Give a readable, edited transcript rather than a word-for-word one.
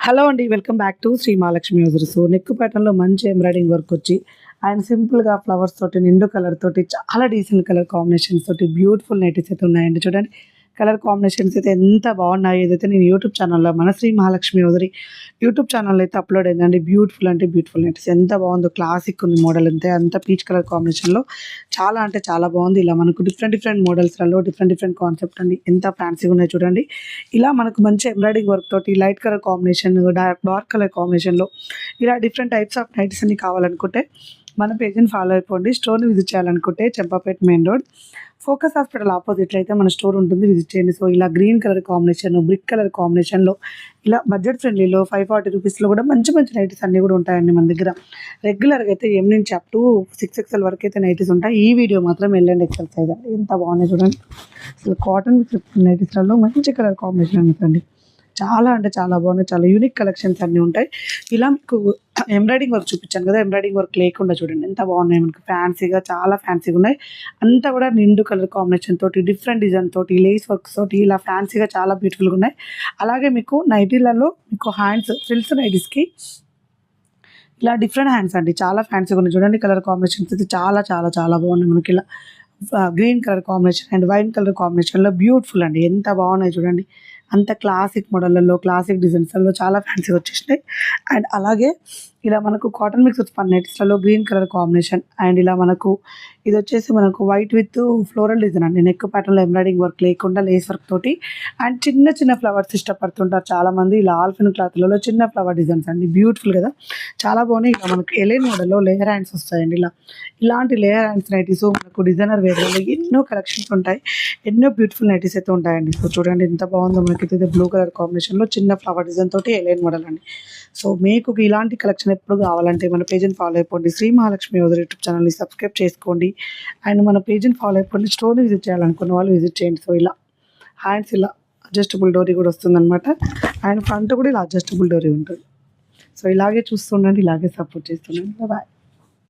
Hello అండి. Welcome back to Shri Mahalakshmi hosiery. So neck ప్యాటర్న్‌లో మంచి ఎంబ్రాయిడింగ్ వర్క్ వచ్చి అండ్ సింపుల్‌గా ఫ్లవర్స్ తోటి, నిండు కలర్ తోటి, చాలా డీసెంట్ కలర్ కాంబినేషన్స్ తోటి బ్యూటిఫుల్ నైటీస్ అయితే ఉన్నాయండి. చూడండి కలర్ కాంబినేషన్స్ అయితే ఎంత బాగున్నాయో. ఏదైతే నేను యూట్యూబ్ ఛానల్‌లో మన Shri Mahalakshmi hosiery YouTube channel అయితే అప్లోడ్ అయిందండి. బ్యూటిఫుల్ అంటే బ్యూటిఫుల్ నైటీస్ ఎంత బాగుందో. క్లాసిక్ ఉంది మోడల్ అంతే. అంత పీచ్ కలర్ కాంబినేషన్‌లో చాలా అంటే చాలా బాగుంది. ఇలా మనకు డిఫరెంట్ మోడల్స్‌లలో డిఫరెంట్ కాన్సెప్ట్ అండి. ఎంత ఫ్యాన్సీగా ఉన్నాయో చూడండి. ఇలా మనకు మంచి ఎంబ్రాయిడింగ్ వర్క్ తోటి light colour combination, dark colour కాంబినేషన్‌లో ఇలా డిఫరెంట్ టైప్స్ ఆఫ్ నైటీస్ అన్ని కావాలనుకుంటే మన పేజ్‌ని ఫాలో అయిపోండి. స్టోర్‌ని విజిట్ చేయాలనుకుంటే Champapet main road focus hospital ఆపోజిట్‌లో అయితే మన స్టోర్ ఉంటుంది. విజిట్ చేయండి. సో ఇలా green colour combination, brick colour కాంబినేషన్‌లో ఇలా బడ్జెట్ ఫ్రెండ్లీలో 540 రూపీస్‌లో కూడా మంచి నైటీస్ అన్నీ కూడా ఉంటాయండి మన దగ్గర. రెగ్యులర్‌గా అయితే ఎం నుంచి అప్ టు 6XL వరకు అయితే నైటీస్ ఉంటాయి. ఈ వీడియో మాత్రం ఎల్ అండ్ ఎక్సెల్ సైజ్ అండి. ఎంత బాగున్నాయి చూడండి. అసలు కాటన్ విత్ నైటీస్‌లలో మంచి కలర్ కాంబినేషన్ అనుకోండి. చాలా అంటే చాలా బాగున్నాయి. చాలా యూనిక్ కలెక్షన్స్ అన్నీ ఉంటాయి. ఇలా మీకు ఎంబ్రాయిడింగ్ వర్క్ చూపించాను కదా! ఎంబ్రాయిడింగ్ వర్క్ లేకుండా చూడండి ఎంత బాగున్నాయి. మనకు ఫ్యాన్సీగా చాలా ఫ్యాన్సీగా ఉన్నాయి. అంతా కూడా నిండు కలర్ కాంబినేషన్ తోటి, డిఫరెంట్ డిజైన్ తోటి, లేస్ వర్క్స్ తోటి ఇలా ఫ్యాన్సీగా చాలా బ్యూటిఫుల్‌గా ఉన్నాయి. అలాగే మీకు నైటీలలో మీకు హ్యాండ్స్ ఫ్రిల్స్ నైటీస్‌కి ఇలా డిఫరెంట్ హ్యాండ్స్ అండి. చాలా ఫ్యాన్సీగా ఉన్నాయి. చూడండి కలర్ కాంబినేషన్స్ అయితే చాలా బాగున్నాయి. మనకి ఇలా green colour combination and white colour కాంబినేషన్‌లో బ్యూటిఫుల్ అండి. ఎంత బాగున్నాయి చూడండి. అంత క్లాసిక్ మోడళ్ళలో, క్లాసిక్ డిజైన్స్‌లలో చాలా ఫ్యాన్సీగా వచ్చేసినాయి. అండ్ అలాగే ఇలా మనకు కాటన్ మిక్స్ ఫన్ నైటీస్‌లలో గ్రీన్ కలర్ కాంబినేషన్ అండ్ ఇలా మనకు ఇదొచ్చేసి మనకు వైట్ విత్ ఫ్లోరల్ డిజైన్ అండి. నెక్ ప్యాటర్న్‌లో ఎంబ్రాయిడింగ్ వర్క్ లేకుండా లేస్ వర్క్ తోటి అండ్ చిన్న ఫ్లవర్స్ ఇష్టపడుతుంటారు చాలామంది. ఇలా ఆల్ఫిన్ క్లాత్‌లలో చిన్న ఫ్లవర్ డిజైన్స్ అండి. బ్యూటిఫుల్ కదా! చాలా బాగున్నాయి. ఇలా మనకు ఎలైన్ మోడల్‌లో లేయర్ హ్యాండ్స్ వస్తాయండి. ఇలాంటి లేయర్ హ్యాండ్స్ నైటీస్ మనకు డిజైనర్ వేర్‌లలో ఎన్నో కలెక్షన్స్ ఉంటాయి. ఎన్నో బ్యూటిఫుల్ నైటీస్ అయితే ఉంటాయండి. సో చూడండి ఎంత బాగుందో. మనకైతే బ్లూ కలర్ కాంబినేషన్‌లో చిన్న ఫ్లవర్ డిజైన్ తోటి ఎలైన్ మోడల్ అండి. సో మీకు ఇలాంటి కలెక్షన్ ఎప్పుడు కావాలంటే మన పేజ్‌ని ఫాలో అయిపోండి. శ్రీ మహాలక్ష్మి హౌజరీ యూట్యూబ్ ఛానల్‌ని సబ్స్క్రైబ్ చేసుకోండి. అండ్ మన పేజ్‌ని ఫాలో అయిపోండి. స్టోర్‌ని విజిట్ చేయాలనుకున్న వాళ్ళు విజిట్ చేయండి. సో ఇలా హ్యాండ్స్ ఇలా అడ్జస్టబుల్ డోరీ కూడా వస్తుందన్నమాట. అండ్ ఫ్రంట్ కూడా ఇలా అడ్జస్టబుల్ డోరీ ఉంటుంది. సో ఇలాగే చూస్తుండండి. ఇలాగే సపోర్ట్ చేస్తుండండి. బాయ్.